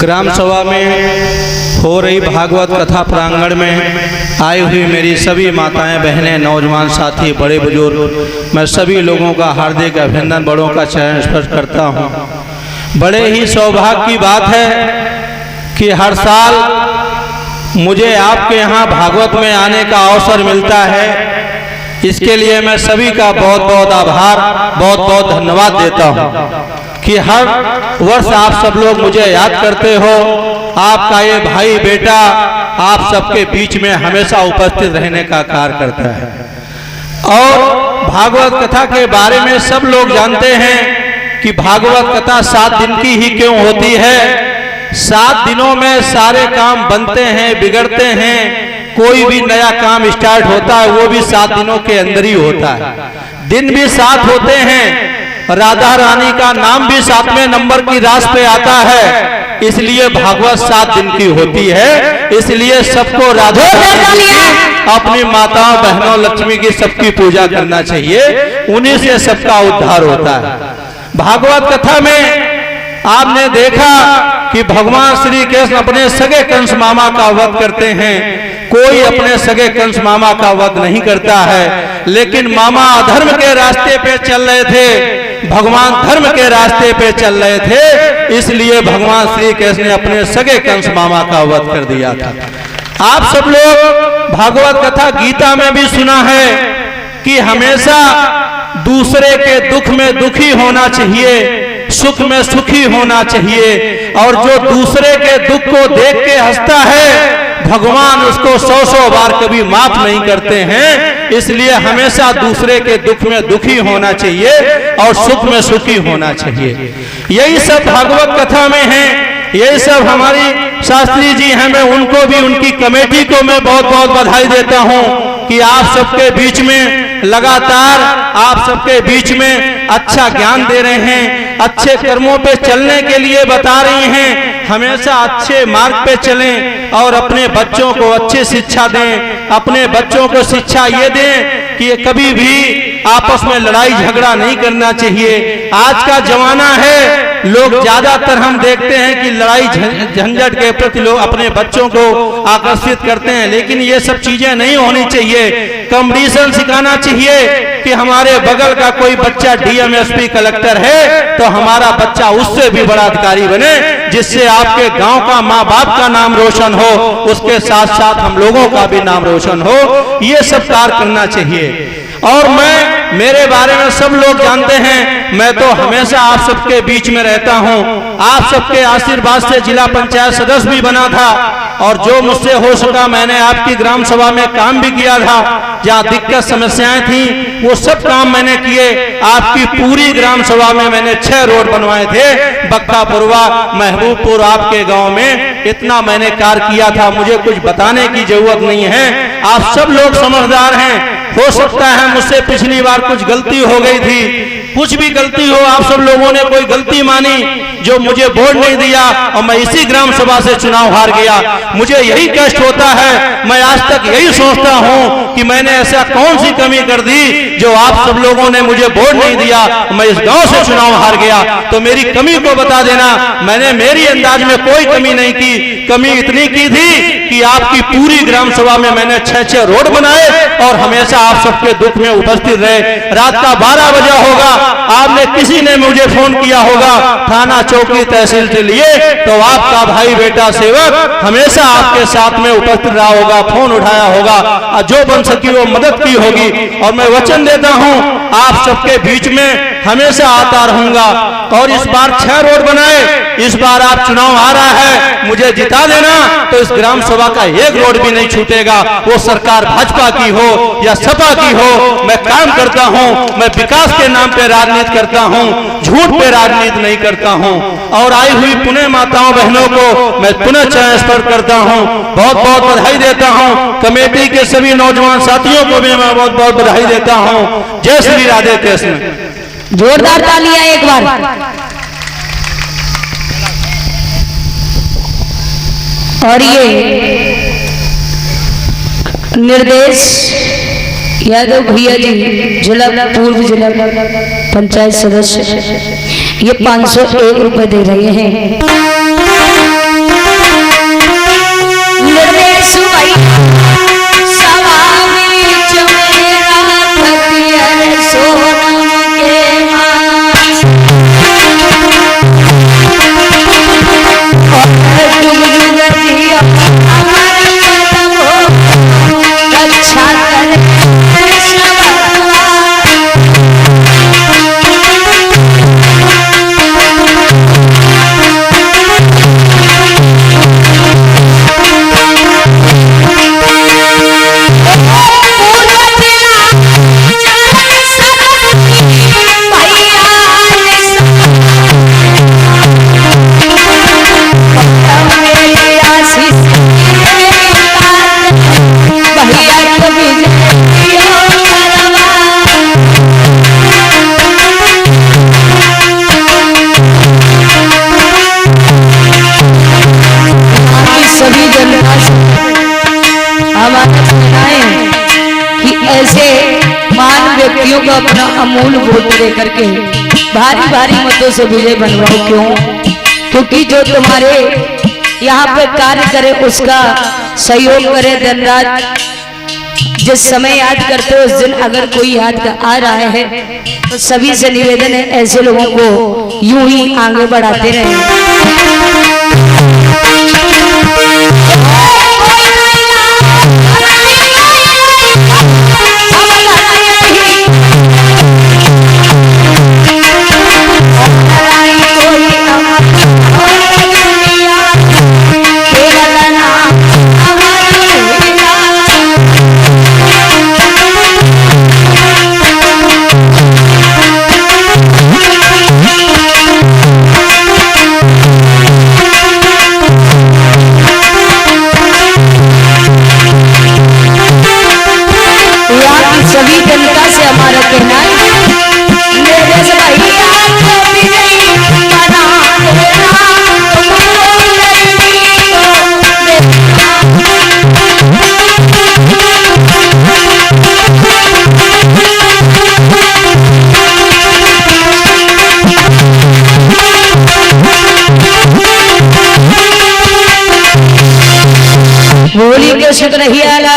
ग्राम सभा में हो रही भागवत कथा प्रांगण में आई हुई मेरी सभी माताएं, बहनें, नौजवान साथी, बड़े बुजुर्ग, मैं सभी लोगों का हार्दिक अभिनंदन, बड़ों का चरण स्पर्श करता हूं। बड़े ही सौभाग्य की बात है कि हर साल मुझे आपके यहाँ भागवत में आने का अवसर मिलता है। इसके लिए मैं सभी का बहुत बहुत आभार, बहुत बहुत धन्यवाद देता हूँ कि हर वर्ष आप सब लोग मुझे याद करते हो। आपका ये भाई बेटा आप सबके बीच में हमेशा उपस्थित रहने का कार्य करता है। और भागवत कथा के बारे में सब लोग जानते हैं कि भागवत कथा 7 दिन की ही क्यों होती है। 7 दिनों में सारे काम बनते हैं, बिगड़ते हैं। कोई भी नया काम स्टार्ट होता है वो भी 7 दिनों के अंदर ही होता है। दिन भी 7 होते हैं। राधा रानी का नाम भी 7वें नंबर की रास पे आता है। इसलिए भागवत 7 दिन की होती है। इसलिए सबको राधा रानी की, अपनी माताओं बहनों लक्ष्मी की सबकी पूजा करना चाहिए। उन्हीं से सबका उद्धार होता है। भागवत कथा में आपने देखा कि भगवान श्री कृष्ण अपने सगे कंस मामा का वध करते हैं। कोई अपने सगे कंस मामा का वध नहीं करता है, लेकिन मामा अधर्म के रास्ते पे चल रहे थे, भगवान धर्म के रास्ते पे चल रहे थे। इसलिए भगवान श्री कृष्ण ने अपने सगे कंस मामा का वध कर दिया था। आप सब लोग भागवत कथा गीता में भी सुना है कि हमेशा दूसरे के दुख में दुखी होना चाहिए, सुख में सुखी होना चाहिए। और जो दूसरे के दुख को देख के हंसता है, भगवान उसको 100 बार कभी माफ नहीं करते हैं। इसलिए हमेशा दूसरे के दुख में दुखी होना चाहिए और सुख में सुखी होना चाहिए। यही सब भागवत कथा में है। यही सब हमारी शास्त्री जी हैं, मैं उनको भी, उनकी कमेटी को मैं बहुत बहुत बधाई देता हूं कि आप सबके बीच में लगातार आप सबके बीच में अच्छा ज्ञान दे रहे हैं, अच्छे कर्मों पे चलने के लिए बता रही हैं। हमेशा अच्छे मार्ग पे चलें और अपने बच्चों को अच्छी शिक्षा दें। अपने बच्चों को शिक्षा ये दें कि कभी भी आपस में लड़ाई झगड़ा नहीं करना चाहिए। आज का जमाना है, लोग ज्यादातर हम देखते हैं कि लड़ाई झंझट के प्रति लोग अपने बच्चों को आकर्षित करते हैं, लेकिन ये सब चीजें नहीं होनी चाहिए। कंपटीशन सिखाना चाहिए कि हमारे बगल का कोई बच्चा डीएमएसपी कलेक्टर है तो हमारा बच्चा उससे भी बड़ा अधिकारी बने, जिससे आपके गांव का, माँ बाप का नाम रोशन हो, उसके साथ साथ हम लोगों का भी नाम रोशन हो। ये सब कार्य करना चाहिए। और मेरे बारे में सब लोग जानते हैं, मैं तो हमेशा आप सबके बीच में रहता हूं। आप सबके आशीर्वाद से जिला पंचायत सदस्य भी बना था और जो मुझसे हो सका मैंने आपकी ग्राम सभा में काम भी किया था। जहाँ दिक्कत समस्याएं थी वो सब काम मैंने किए। आपकी पूरी ग्राम सभा में मैंने 6 रोड बनवाए थे। बक्कापुरवा, महबूबपुर, आपके गांव में इतना मैंने कार्य किया था। मुझे कुछ बताने की जरूरत नहीं है। आप सब लोग समझदार हैं। हो सकता है मुझसे पिछली बार कुछ गलती हो गई थी, कुछ भी गलती हो, आप सब लोगों ने कोई गलती मानी जो मुझे वोट नहीं दिया और मैं इसी ग्राम सभा से चुनाव हार गया। मुझे यही कष्ट होता है। मैं आज तक यही सोचता हूं कि मैंने ऐसा कौन सी कमी कर दी जो आप सब लोगों ने मुझे वोट नहीं दिया, मैं इस गांव से चुनाव हार गया। तो मेरी कमी को बता देना। मैंने मेरी अंदाज में कोई कमी नहीं की। कमी इतनी की थी कि आपकी पूरी ग्राम सभा में मैंने 6 रोड बनाए और हमेशा आप सबके दुख में उपस्थित रहे। रात का 12 बजा होगा, आपने किसी ने मुझे फोन किया होगा थाना, चौकी, तहसील से लिए, तो आपका भाई बेटा सेवक हमेशा आपके साथ में उपस्थित रहा होगा, फोन उठाया होगा, जो बन सकी वो मदद की होगी। और मैं वचन देता हूं आप सबके बीच में हमेशा आता रहूंगा। और इस बार 6 रोड बनाए, इस बार आप चुनाव आ रहा है, मुझे जिता देना तो इस ग्राम सभा का 1 रोड भी नहीं छूटेगा। वो सरकार भाजपा की हो या सपा की हो, मैं काम करता हूं। मैं विकास के नाम पे राजनीति करता हूं, झूठ पे राजनीति नहीं करता हूं। और आई हुई पुणे माताओं बहनों को मैं पुनः चरण स्पर्श करता हूं, बहुत बहुत बधाई देता हूं। कमेटी के सभी नौजवान साथियों को भी मैं बहुत बहुत बधाई देता हूं। जय श्री राधे कृष्ण। जोरदार तालियां एक बार। और ये निर्देश यादव भैया जी, जिला पूर्व जिला पंचायत सदस्य, ये 501 रुपए दे रहे हैं। ऐसे महान व्यक्तियों को अपना अमूल वोट दे करके भारी भारी मतों से विजय बनवाओ। क्यों? क्योंकि जो तुम्हारे यहाँ पे कार्य करे उसका सहयोग करे दिन रात। जिस समय याद करते हो उस दिन अगर कोई याद आ रहा है तो सभी से निवेदन है ऐसे लोगों को यूं ही आगे बढ़ाते रहें। सभी जनता से हमारा कहना है निर्देश भैया को भी नहीं बना देना बोली के शुक्र ही आला